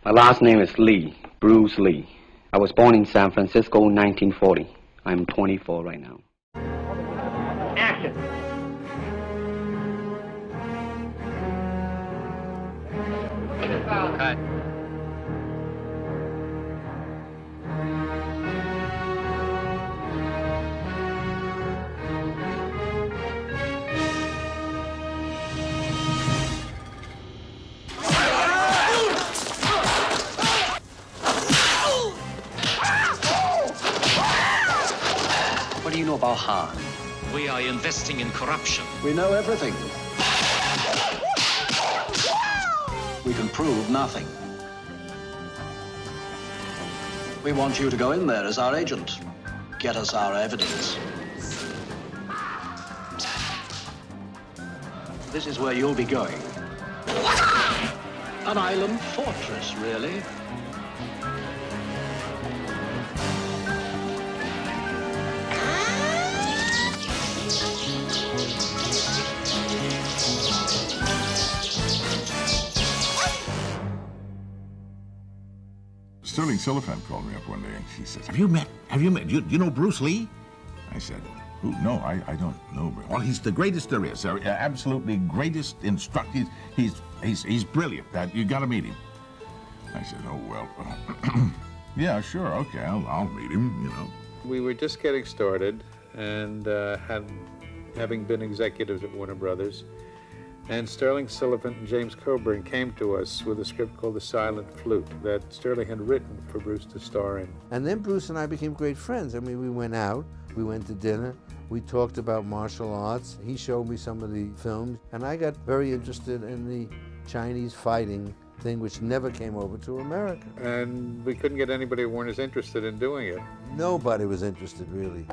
My last name is Lee, Bruce Lee. I was born in San Francisco in 1940. I'm 24 right now. Action! Cut. What do you know about Han? We are investing in corruption. We know everything. We can prove nothing. We want you to go in there as our agent. Get us our evidence. This is where you'll be going. An island fortress, really. Sterling Silliphant called me up one day and she says, Have you met, you know Bruce Lee? I said, who? No, I don't know Bruce. Well, he's the greatest there is. Absolutely greatest instructor. He's brilliant. You gotta meet him. I said, oh, well, yeah, sure, okay, I'll meet him, you know. We were just getting started and having been executives at Warner Brothers. And Sterling Silliphant and James Coburn came to us with a script called The Silent Flute that Sterling had written for Bruce to star in. And then Bruce and I became great friends. I mean, we went out, we went to dinner, we talked about martial arts. He showed me some of the films, and I got very interested in the Chinese fighting thing, which never came over to America. And we couldn't get anybody at Warner's interested in doing it. Nobody was interested, really,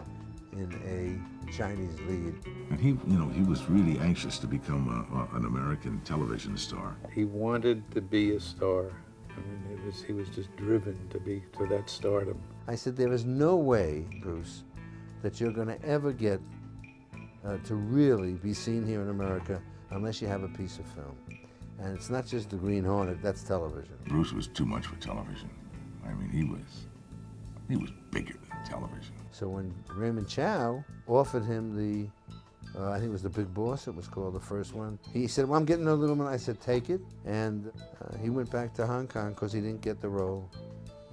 in a Chinese lead. And he was really anxious to become an American television star. He wanted to be a star. I mean, he was just driven to that stardom. I said, there is no way, Bruce, that you're going to ever get to really be seen here in America unless you have a piece of film. And it's not just the Green Hornet, that's television. Bruce was too much for television. I mean, he was bigger than television. So when Raymond Chow offered him the, I think it was The Big Boss, it was called, the first one, he said, well, I'm getting a little one. I said, take it. And he went back to Hong Kong because he didn't get the role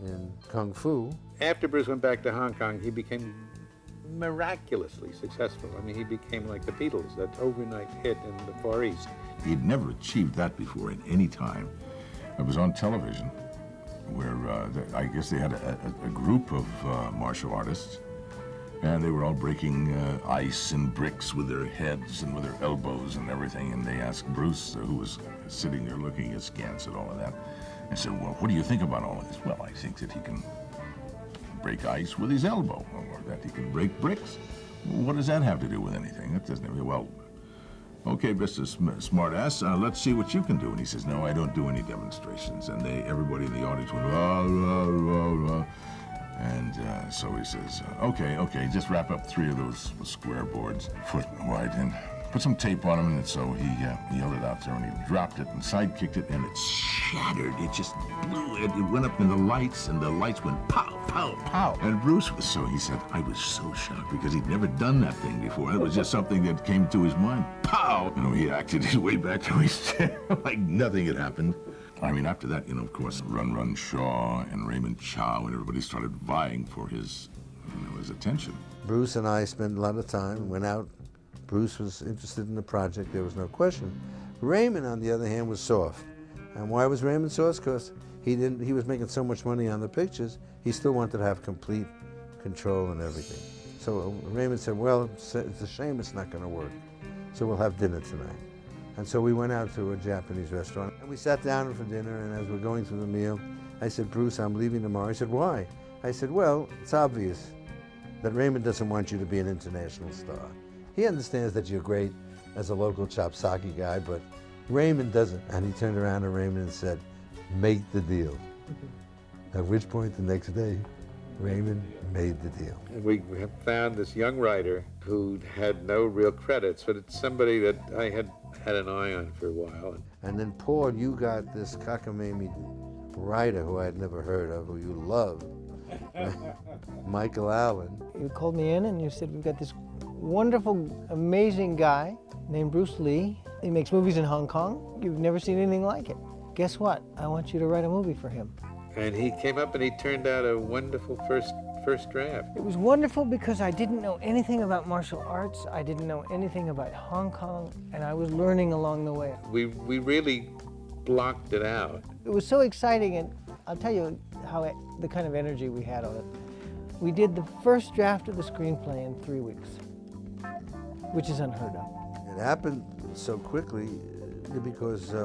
in Kung Fu. After Bruce went back to Hong Kong, he became miraculously successful. I mean, he became like the Beatles, that overnight hit in the Far East. He'd never achieved that before in any time. It was on television, where I guess they had a group of martial artists, and they were all breaking ice and bricks with their heads and with their elbows and everything, and they asked Bruce, who was sitting there looking askance at all of that, and said, well, what do you think about all of this? Well, I think that he can break ice with his elbow, or that he can break bricks. Well, what does that have to do with anything? That doesn't, well, okay, Mr. Smartass, let's see what you can do. And he says, no, I don't do any demonstrations. And everybody in the audience went, rah, rah, rah, rah. And so he says, okay, just wrap up 3 of those square boards, foot wide, and put some tape on them. And so he held it out there, and he dropped it and side-kicked it, and it shattered. It just blew. It went up in the lights, and the lights went pow, pow, pow. And Bruce was he said, I was so shocked because he'd never done that thing before. It was just something that came to his mind. Pow! He acted his way back to his chair like nothing had happened. I mean, after that, of course, Run Run Shaw and Raymond Chow and everybody started vying for his attention. Bruce and I spent a lot of time, went out. Bruce was interested in the project, there was no question. Raymond, on the other hand, was soft. And why was Raymond soft? Because he was making so much money on the pictures, he still wanted to have complete control and everything. So Raymond said, well, it's a shame it's not going to work, so we'll have dinner tonight. And so we went out to a Japanese restaurant, and we sat down for dinner, and as we're going through the meal, I said, Bruce, I'm leaving tomorrow. He said, why? I said, well, it's obvious that Raymond doesn't want you to be an international star. He understands that you're great as a local chop sake guy, but Raymond doesn't. And he turned around to Raymond and said, make the deal. At which point, the next day, Raymond made the deal. We have found this young writer who had no real credits, but it's somebody that I had an eye on for a while. And then, Paul, you got this cockamamie writer who I had never heard of, who you love, Michael Allen. You called me in and you said, we've got this wonderful, amazing guy named Bruce Lee. He makes movies in Hong Kong. You've never seen anything like it. Guess what? I want you to write a movie for him. And he came up and he turned out a wonderful first draft. It was wonderful because I didn't know anything about martial arts. I didn't know anything about Hong Kong, and I was learning along the way. We really blocked it out. It was so exciting, and I'll tell you the kind of energy we had on it. We did the first draft of the screenplay in 3 weeks, which is unheard of. It happened so quickly because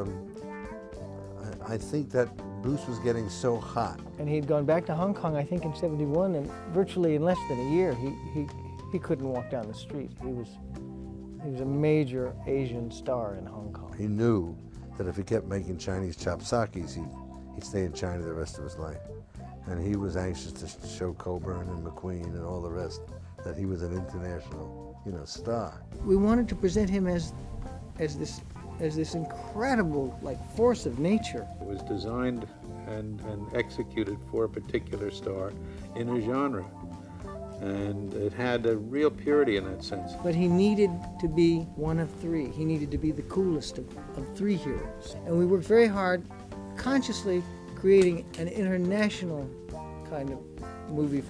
I think that Bruce was getting so hot. And he'd gone back to Hong Kong, I think, in '71, and virtually in less than a year, he couldn't walk down the street. He was a major Asian star in Hong Kong. He knew that if he kept making Chinese chopsakis, he'd stay in China the rest of his life. And he was anxious to show Coburn and McQueen and all the rest that he was an international, star. We wanted to present him as this incredible, force of nature. It was designed and executed for a particular star in a genre. And it had a real purity in that sense. But he needed to be one of three. He needed to be the coolest of three heroes. And we worked very hard, consciously creating an international kind of movie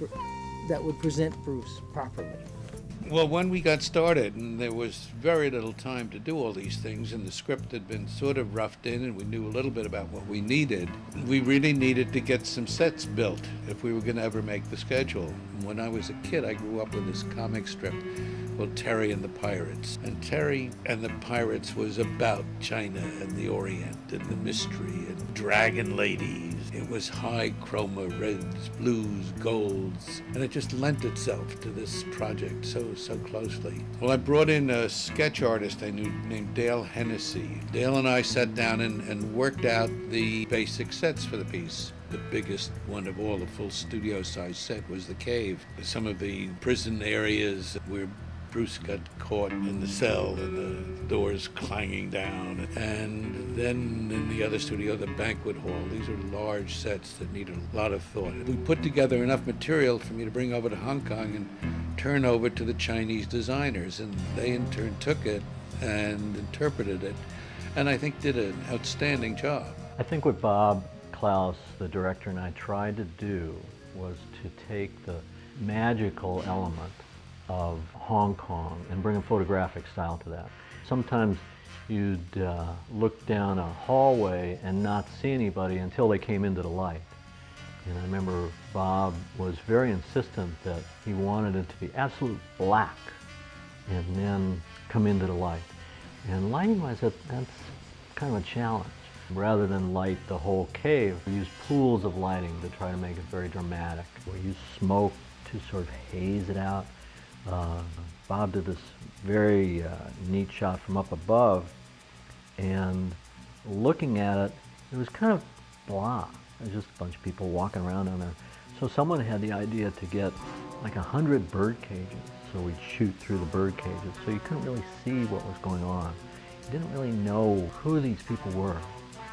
that would present Bruce properly. Well, when we got started, and there was very little time to do all these things, and the script had been sort of roughed in, and we knew a little bit about what we needed, we really needed to get some sets built if we were going to ever make the schedule. When I was a kid, I grew up with this comic strip called Terry and the Pirates. And Terry and the Pirates was about China and the Orient and the mystery and dragon ladies. It was high chroma, reds, blues, golds, and it just lent itself to this project so closely. Well, I brought in a sketch artist I knew named Dale Hennessy. Dale and I sat down and worked out the basic sets for the piece. The biggest one of all, the full studio-sized set, was the cave. Some of the prison areas where Bruce got caught in the cell and the doors clanging down. And then in the other studio, the banquet hall. These are large sets that need a lot of thought. We put together enough material for me to bring over to Hong Kong and turn over to the Chinese designers. And they in turn took it and interpreted it, and I think did an outstanding job. I think what Bob Klaus, the director, and I tried to do was to take the magical element of Hong Kong and bring a photographic style to that. Sometimes you'd look down a hallway and not see anybody until they came into the light. And I remember Bob was very insistent that he wanted it to be absolute black and then come into the light. And lighting-wise, that's kind of a challenge. Rather than light the whole cave, we use pools of lighting to try to make it very dramatic. We use smoke to sort of haze it out. Bob did this very neat shot from up above, and looking at it, it was kind of blah. It was just a bunch of people walking around down there. So someone had the idea to get like 100 bird cages. So we'd shoot through the bird cages, so you couldn't really see what was going on. You didn't really know who these people were,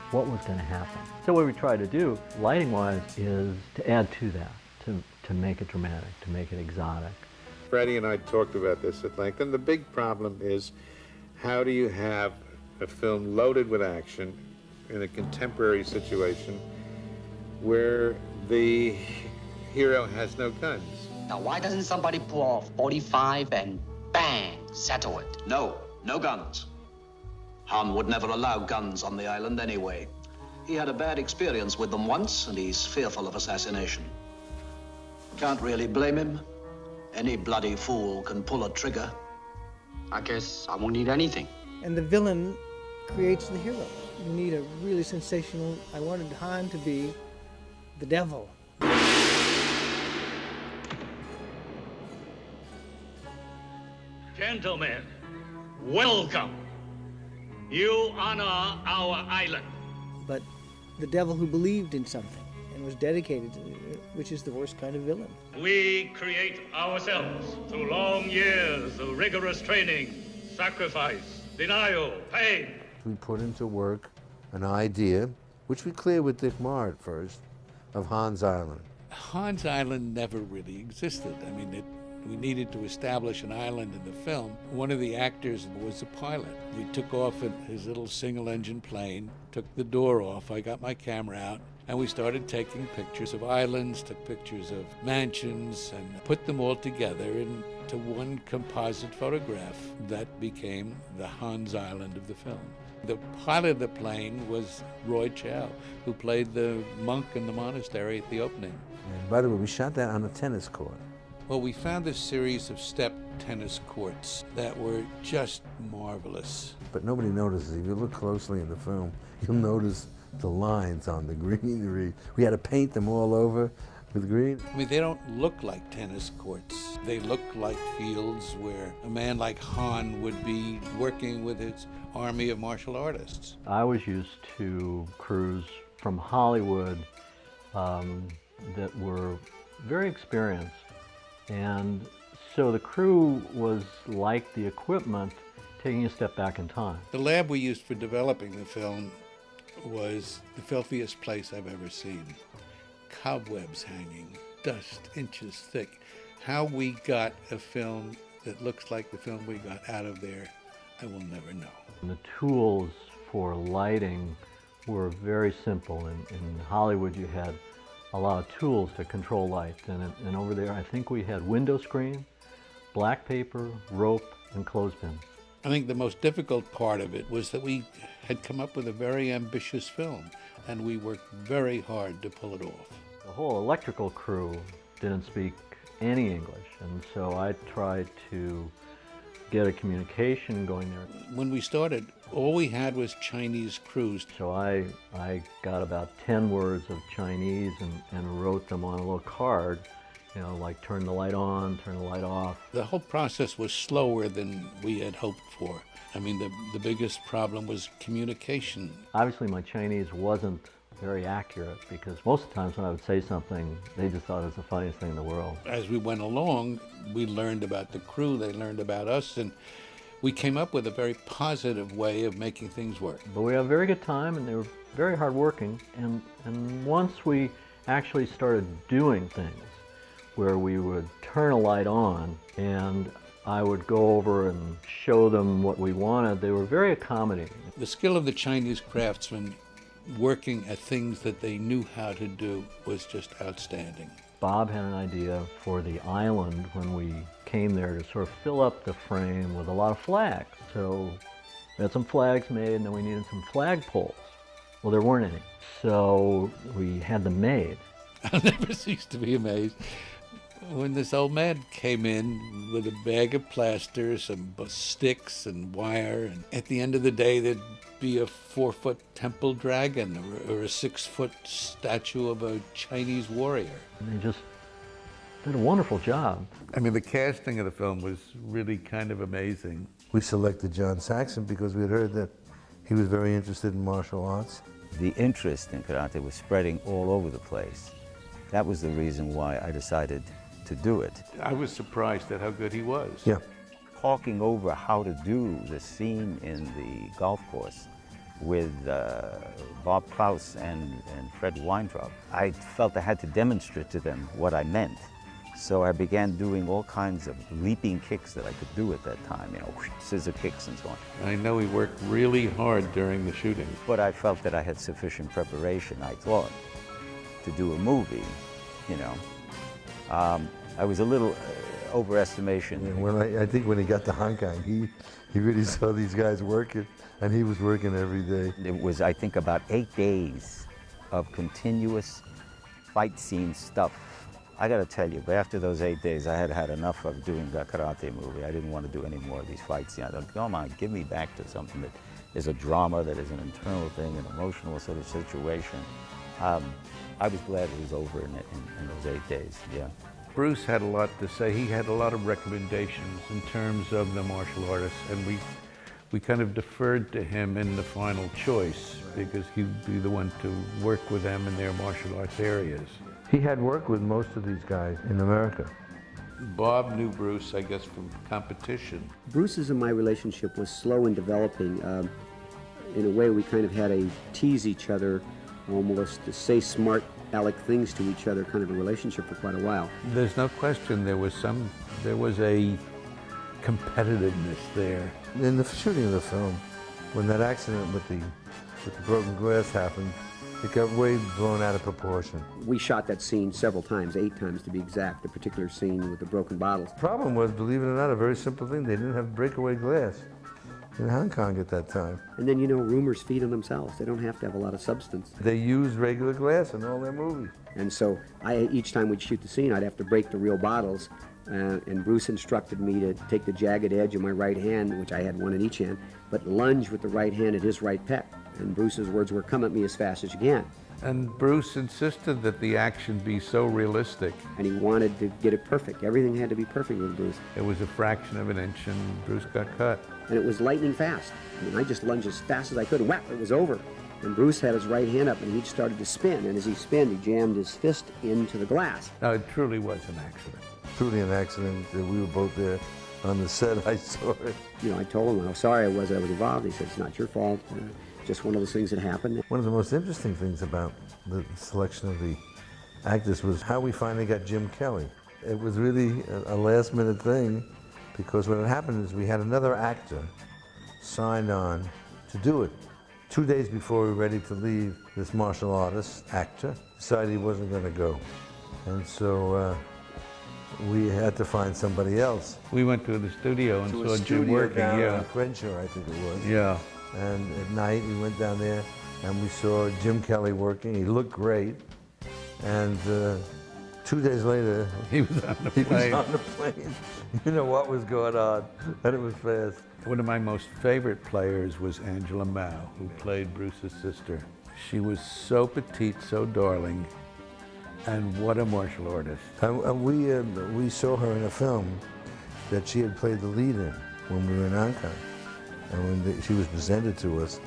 what was going to happen. So what we try to do, lighting-wise, is to add to that, to make it dramatic, to make it exotic. Freddie and I talked about this at length, and the big problem is, how do you have a film loaded with action in a contemporary situation where the hero has no guns? Now, why doesn't somebody pull off 45 and bang, settle it? No guns. Han would never allow guns on the island anyway. He had a bad experience with them once, and he's fearful of assassination. Can't really blame him. Any bloody fool can pull a trigger. I guess I won't need anything. And the villain creates the hero. You need a really sensational, I wanted Han to be the devil. Gentlemen, welcome. You honor our island. But the devil who believed in something and was dedicated to it, which is the worst kind of villain. We create ourselves through long years of rigorous training, sacrifice, denial, pain. We put into work an idea which we cleared with Dick Marr at first, of Hans Island. Hans Island never really existed. I mean, we needed to establish an island in the film. One of the actors was a pilot. We took off in his little single-engine plane, took the door off, I got my camera out, and we started taking pictures of islands, took pictures of mansions, and put them all together into one composite photograph that became the Hans Island of the film. The pilot of the plane was Roy Chow, who played the monk in the monastery at the opening. And by the way, we shot that on a tennis court. Well, we found a series of step tennis courts that were just marvelous. But nobody notices. If you look closely in the film, you'll notice the lines on the greenery. We had to paint them all over with green. I mean, they don't look like tennis courts. They look like fields where a man like Han would be working with his army of martial artists. I was used to crews from Hollywood that were very experienced. And so the crew was like the equipment taking a step back in time. The lab we used for developing the film was the filthiest place I've ever seen. Cobwebs hanging, dust inches thick. How we got a film that looks like the film we got out of there, I will never know. And the tools for lighting were very simple. In Hollywood, you had a lot of tools to control light. And over there, I think we had window screen, black paper, rope, and clothespins. I think the most difficult part of it was that we had come up with a very ambitious film, and we worked very hard to pull it off. The whole electrical crew didn't speak any English, and so I tried to get a communication going there. When we started, all we had was Chinese crews. So I got about 10 words of Chinese and wrote them on a little card, you know, like turn the light on, turn the light off. The whole process was slower than we had hoped for. I mean, the biggest problem was communication. Obviously, my Chinese wasn't very accurate because most of the times when I would say something, they just thought it was the funniest thing in the world. As we went along, we learned about the crew, they learned about us, and we came up with a very positive way of making things work. But we had a very good time, and they were very hardworking. And once we actually started doing things where we would turn a light on and I would go over and show them what we wanted, they were very accommodating. The skill of the Chinese craftsmen working at things that they knew how to do was just outstanding. Bob had an idea for the island when we came there to sort of fill up the frame with a lot of flags. So we had some flags made, and then we needed some flag poles. Well, there weren't any, so we had them made. I'll never cease to be amazed when this old man came in with a bag of plaster, some sticks and wire, and at the end of the day there'd be a 4-foot temple dragon or a 6-foot statue of a Chinese warrior. And they just did a wonderful job. I mean, the casting of the film was really kind of amazing. We selected John Saxon because we had heard that he was very interested in martial arts. The interest in karate was spreading all over the place. That was the reason why I decided to do it. I was surprised at how good he was. Yeah. Talking over how to do the scene in the golf course with Bob Klaus and Fred Weintraub, I felt I had to demonstrate to them what I meant. So I began doing all kinds of leaping kicks that I could do at that time, you know, scissor kicks and so on. I know he worked really hard during the shooting. But I felt that I had sufficient preparation, I thought, to do a movie, you know. I was a little overestimation. Yeah, when I think when he got to Hong Kong, he really saw these guys working, and he was working every day. It was, I think, about 8 days of continuous fight scene stuff. I got to tell you, but after those 8 days, I had had enough of doing a karate movie. I didn't want to do any more of these fight scenes. I thought, come on, give me back to something that is a drama, that is an internal thing, an emotional sort of situation. I was glad it was over in those 8 days, yeah. Bruce had a lot to say. He had a lot of recommendations in terms of the martial artists, and we kind of deferred to him in the final choice because he'd be the one to work with them in their martial arts areas. He had worked with most of these guys in America. Bob knew Bruce, I guess, from competition. Bruce's and my relationship was slow in developing. In a way, we kind of had to tease each other almost to say smart aleck things to each other, kind of a relationship for quite a while. There's no question there was a competitiveness there. In the shooting of the film, when that accident with the broken glass happened, it got way blown out of proportion. We shot that scene several times, 8 times to be exact, the particular scene with the broken bottles. The problem was, believe it or not, a very simple thing. They didn't have breakaway glass in Hong Kong at that time. And then, you know, rumors feed on themselves. They don't have to have a lot of substance. They used regular glass in all their movies. And so each time we'd shoot the scene, I'd have to break the real bottles. And Bruce instructed me to take the jagged edge of my right hand, which I had one in each hand, but lunge with the right hand at his right pec. And Bruce's words were, "Come at me as fast as you can." And Bruce insisted that the action be so realistic. And he wanted to get it perfect. Everything had to be perfect with Bruce. It was a fraction of an inch, and Bruce got cut. And it was lightning fast. I mean, I just lunged as fast as I could, and whap, it was over. And Bruce had his right hand up, and he started to spin. And as he spun, he jammed his fist into the glass. No, it truly was an accident. Truly an accident. We were both there on the set. I saw it. You know, I told him how sorry I was involved. He said, "It's not your fault. Just one of those things that happened." One of the most interesting things about the selection of the actors was how we finally got Jim Kelly. It was really a last-minute thing, because what had happened is we had another actor signed on to do it. 2 days before we were ready to leave, this martial artist actor decided he wasn't going to go. And so we had to find somebody else. We went to the studio and saw Jim working. Yeah, Crenshaw, I think it was. Yeah. And at night we went down there and we saw Jim Kelly working. He looked great. And 2 days later, he was on the plane. You know what was going on, and it was fast. One of my most favorite players was Angela Mao, who played Bruce's sister. She was so petite, so darling, and what a martial artist. And we saw her in a film that she had played the lead in when we were in Hong Kong. And when she was presented to us,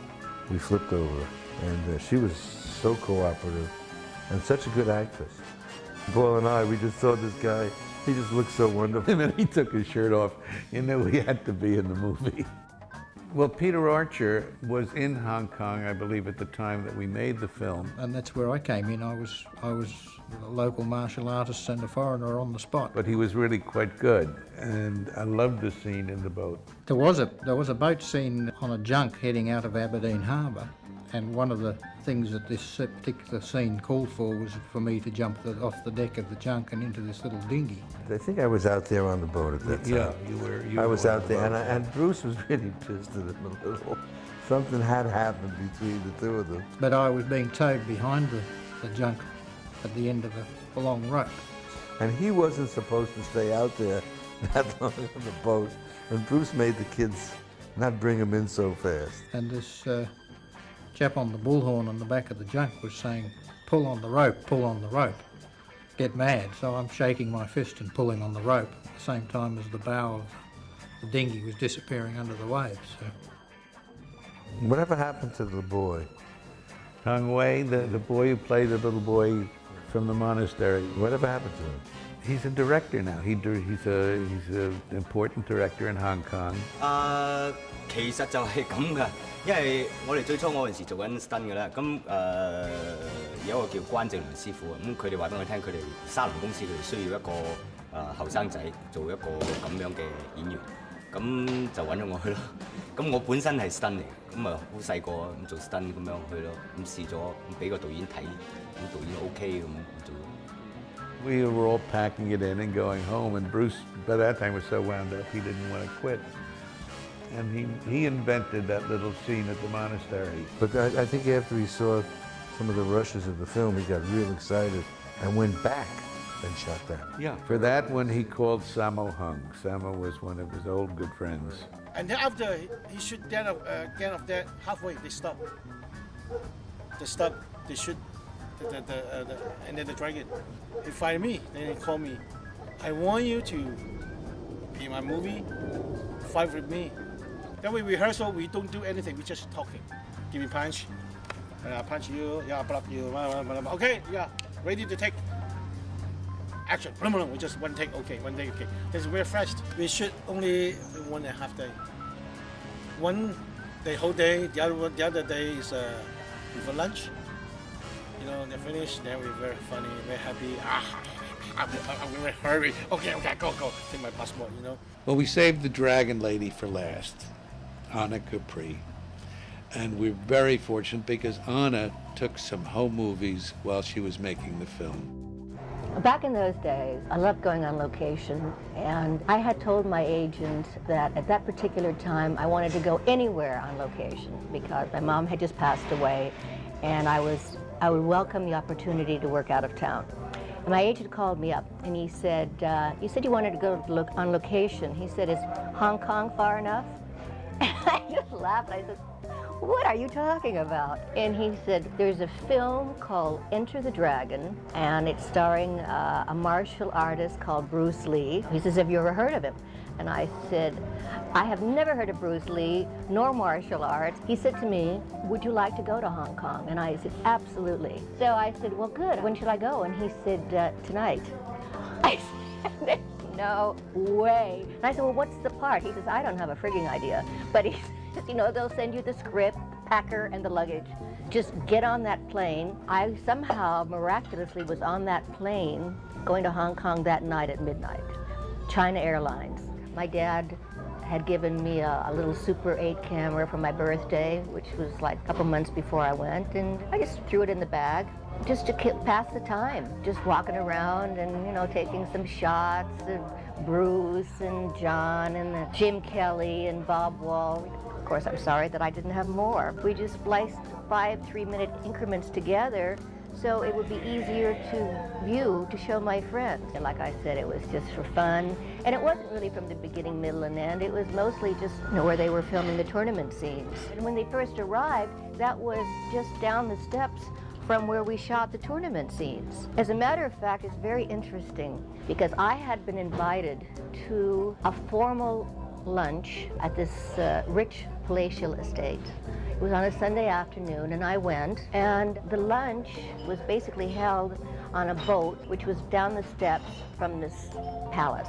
we flipped over. And she was so cooperative and such a good actress. Paul and I, we just saw this guy. He just looked so wonderful. And then he took his shirt off. You knew he had to be in the movie. Well, Peter Archer was in Hong Kong, I believe, at the time that we made the film. And that's where I came in. I was a local martial artist and a foreigner on the spot. But he was really quite good, and I loved the scene in the boat. There was a boat scene on a junk heading out of Aberdeen Harbour, and one of the things that this particular scene called for was for me to jump off the deck of the junk and into this little dinghy. I think I was out there on the boat at that time. Yeah, you were. I was out there, and Bruce was really pissed at him a little. Something had happened between the two of them. But I was being towed behind the junk at the end of a long rope. And he wasn't supposed to stay out there that long on the boat. And Bruce made the kids not bring him in so fast. And this chap on the bullhorn on the back of the junk was saying, "Pull on the rope, pull on the rope." Get mad. So I'm shaking my fist and pulling on the rope at the same time as the bow of the dinghy was disappearing under the waves. So. Whatever happened to the boy? Tong Wei, the boy who played the little boy from the monastery. Whatever happened to him? He's a director now. He's an important director in Hong Kong. 其實就係咁噶，因為我哋最初我嗰陣時做緊 stunt 噶啦，咁有一個叫關正良師傅啊，咁佢哋話俾我聽，佢哋沙龍公司佢哋需要一個後生仔做一個咁樣嘅演員，咁就揾咗我去咯。咁我本身係 stunt 嚟，咁啊好細個咁做 stunt 咁樣去咯，咁試咗，咁俾個導演睇，咁導演 OK 咁做。We were all packing it in and going home, and Bruce, by that time, was so wound up he didn't want to quit. And he invented that little scene at the monastery. But I think after he saw some of the rushes of the film, he got real excited and went back and shot that. Yeah, for that one he called Sammo Hung. Sammo was one of his old good friends. And then after he shoot get of that, halfway they stop. They stop, they shoot and then they drag it. They find me, then they call me. I want you to be in my movie, fight with me. Then we rehearsal, we don't do anything, we just talking. Give me punch, I punch you, yeah, I block you, okay, yeah, ready to take action. We just one take, okay. This is very fast. We shoot only 1.5 days. One day, whole day, the other day is before lunch. You know, they finish, then we're very funny, very happy. I'm very hurry. Okay, go. Take my passport, you know. Well, we saved the Dragon Lady for last, Anna Capri. And we're very fortunate because Anna took some home movies while she was making the film. Back in those days, I loved going on location, and I had told my agent that at that particular time I wanted to go anywhere on location because my mom had just passed away, and I would welcome the opportunity to work out of town. And my agent called me up, and he said, you said you wanted to go on location. He said, is Hong Kong far enough? And I just laughed. I said, what are you talking about? And he said, there's a film called Enter the Dragon, and it's starring a martial artist called Bruce Lee. He says, have you ever heard of him? And I said, I have never heard of Bruce Lee, nor martial arts. He said to me, would you like to go to Hong Kong? And I said, absolutely. So I said, well, good. When should I go? And he said, tonight. I said, no way. And I said, well, what's the part? He says, I don't have a frigging idea. But he says, you know, they'll send you the script, packer, and the luggage. Just get on that plane. I somehow miraculously was on that plane going to Hong Kong that night at midnight. China Airlines. My dad had given me a little Super 8 camera for my birthday, which was like a couple months before I went, and I just threw it in the bag just to pass the time, just walking around and, you know, taking some shots of Bruce and John and Jim Kelly and Bob Wall. Of course, I'm sorry that I didn't have more. We just spliced 5 3-minute increments together so it would be easier to view, to show my friends. And like I said, it was just for fun. And it wasn't really from the beginning, middle, and end. It was mostly just, you know, where they were filming the tournament scenes. And when they first arrived, that was just down the steps from where we shot the tournament scenes. As a matter of fact, it's very interesting because I had been invited to a formal lunch at this rich palatial estate. It was on a Sunday afternoon, and I went, and the lunch was basically held on a boat which was down the steps from this palace.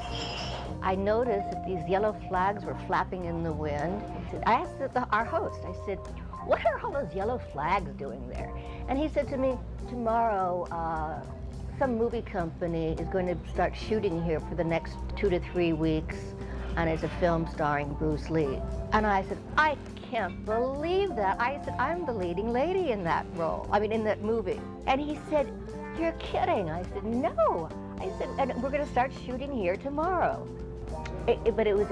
I noticed that these yellow flags were flapping in the wind. I asked our host, I said, what are all those yellow flags doing there? And he said to me, tomorrow, some movie company is going to start shooting here for the next 2 to 3 weeks, and it's a film starring Bruce Lee. And I said, I can't believe that. I said, I'm the leading lady in that role, in that movie. And he said, you're kidding. I said, no. I said, and we're going to start shooting here tomorrow. But it was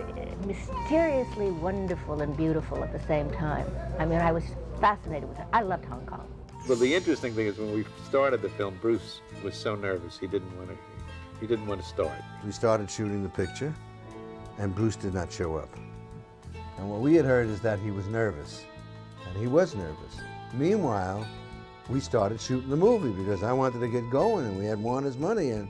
mysteriously wonderful and beautiful at the same time. I was fascinated with it. I loved Hong Kong. Well, the interesting thing is when we started the film, Bruce was so nervous he didn't want to start. We started shooting the picture, and Bruce did not show up. And what we had heard is that he was nervous, and he was nervous. Meanwhile, we started shooting the movie because I wanted to get going, and we had Warner's money, and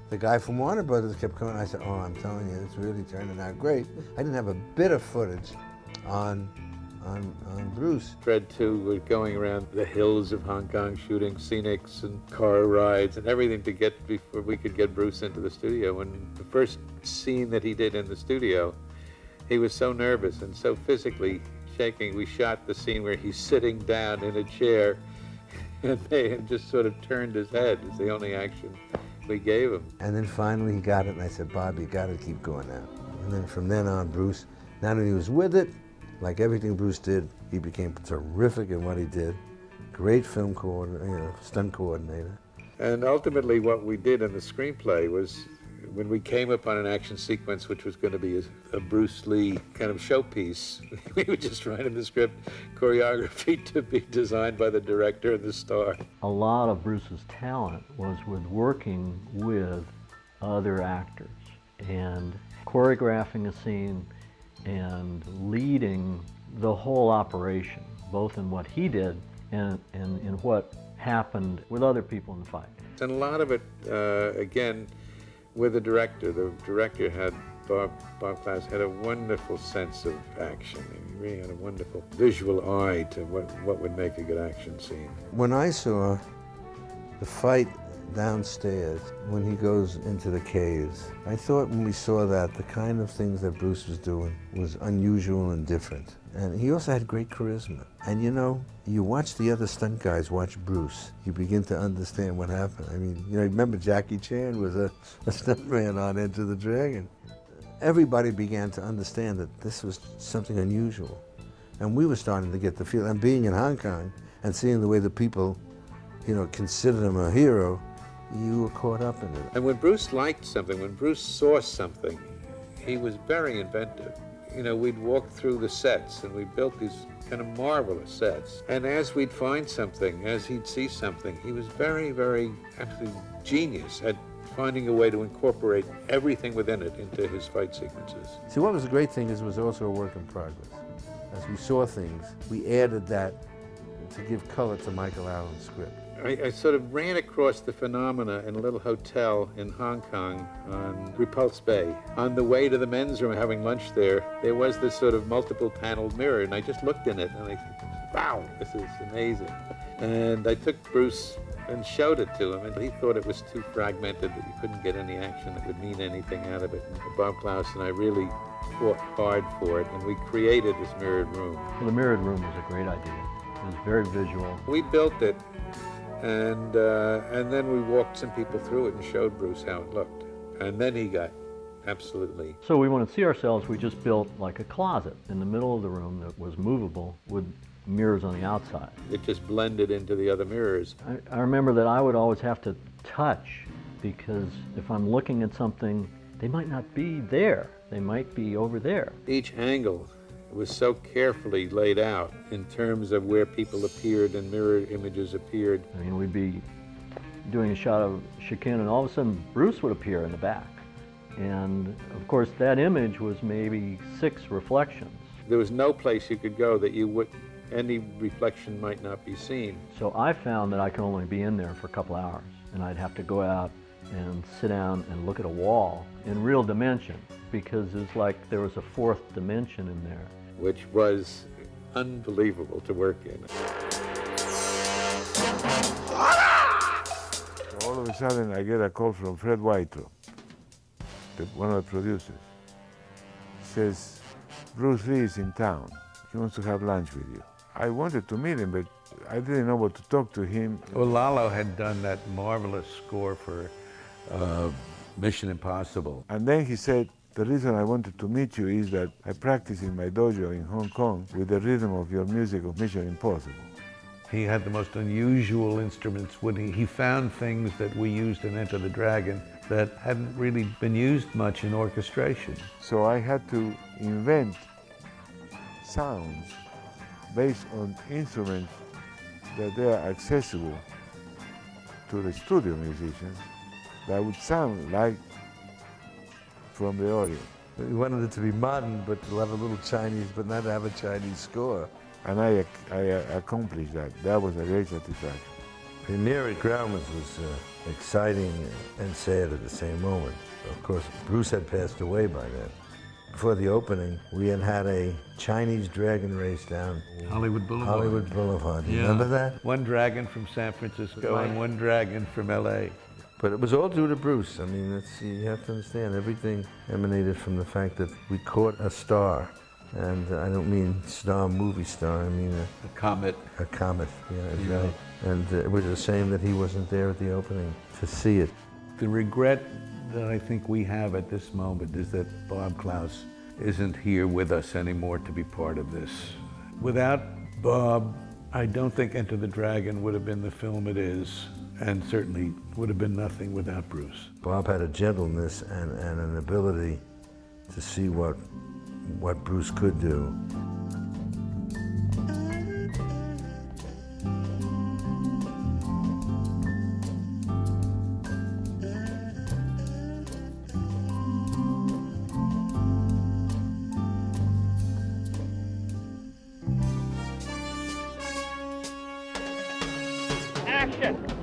the guy from Warner Brothers kept coming. I said, oh, I'm telling you, it's really turning out great. I didn't have a bit of footage on Bruce. Fred, too, was going around the hills of Hong Kong shooting scenics and car rides and everything to get before we could get Bruce into the studio. And the first scene that he did in the studio, he was so nervous and so physically shaking. We shot the scene where he's sitting down in a chair and they just sort of turned his head. It's the only action we gave him. And then finally he got it, and I said, Bob, you got to keep going now. And then from then on, Bruce, not only was with it, like everything Bruce did, he became terrific in what he did. Great film coordinator, stunt coordinator. And ultimately what we did in the screenplay was when we came up on an action sequence which was going to be a Bruce Lee kind of showpiece, we would just write in the script choreography to be designed by the director and the star. A lot of Bruce's talent was with working with other actors and choreographing a scene and leading the whole operation, both in what he did and in what happened with other people in the fight. And a lot of it, again, with the director. The director had, Bob Klaus, had a wonderful sense of action. He really had a wonderful visual eye to what would make a good action scene. When I saw the fight downstairs when he goes into the caves. I thought when we saw that, the kind of things that Bruce was doing was unusual and different. And he also had great charisma. And you know, you watch the other stunt guys watch Bruce, you begin to understand what happened. I mean, you know, remember Jackie Chan was a stuntman on Enter the Dragon. Everybody began to understand that this was something unusual. And we were starting to get the feel, and being in Hong Kong and seeing the way the people, you know, considered him a hero, you were caught up in it. And when Bruce liked something, when Bruce saw something, he was very inventive. You know, we'd walk through the sets and we built these kind of marvelous sets. And as we'd find something, as he'd see something, he was very, very actually genius at finding a way to incorporate everything within it into his fight sequences. See, what was the great thing is it was also a work in progress. As we saw things, we added that to give color to Michael Allen's script. I sort of ran across the phenomena in a little hotel in Hong Kong on Repulse Bay. On the way to the men's room having lunch there was this sort of multiple paneled mirror, and I just looked in it and I thought, wow, this is amazing. And I took Bruce and showed it to him, and he thought it was too fragmented, that you couldn't get any action that would mean anything out of it. And Bob Klaus and I really fought hard for it, and we created this mirrored room. Well, the mirrored room was a great idea. It was very visual. We built it, and then we walked some people through it and showed Bruce how it looked. And then he got absolutely... So we want to see ourselves, we just built like a closet in the middle of the room that was movable with mirrors on the outside. It just blended into the other mirrors. I remember that I would always have to touch, because if I'm looking at something, they might not be there. They might be over there. Each angle was so carefully laid out in terms of where people appeared and mirror images appeared. I mean, we'd be doing a shot of Chacun, and all of a sudden Bruce would appear in the back. And of course, that image was maybe 6 reflections. There was no place you could go that any reflection might not be seen. So I found that I could only be in there for a couple hours, and I'd have to go out and sit down and look at a wall in real dimension, because it's like there was a 4th dimension in there. Which was unbelievable to work in. All of a sudden, I get a call from Fred Whitelaw, one of the producers. He says, Bruce Lee is in town. He wants to have lunch with you. I wanted to meet him, but I didn't know what to talk to him. Well, Lalo had done that marvelous score for Mission Impossible. And then he said, the reason I wanted to meet you is that I practice in my dojo in Hong Kong with the rhythm of your music of Mission Impossible. He had the most unusual instruments. He found things that we used in Enter the Dragon that hadn't really been used much in orchestration. So I had to invent sounds based on instruments that they are accessible to the studio musicians that would sound like from the audience. We wanted it to be modern, but to have a little Chinese, but not have a Chinese score. And I accomplished that. That was a great satisfaction. Premiere at Groundman's was exciting and sad at the same moment. Of course, Bruce had passed away by then. Before the opening, we had a Chinese dragon race down Hollywood Boulevard. Hollywood Boulevard. You remember that? One dragon from San Francisco and one dragon from LA. But it was all due to Bruce. I mean, you have to understand, everything emanated from the fact that we caught a star. And I don't mean star, movie star, I mean a comet. A comet, yeah, exactly. And it was a shame that he wasn't there at the opening to see it. The regret that I think we have at this moment is that Bob Klaus isn't here with us anymore to be part of this. Without Bob, I don't think Enter the Dragon would have been the film it is, and certainly would have been nothing without Bruce. Bob had a gentleness and an ability to see what Bruce could do. Action!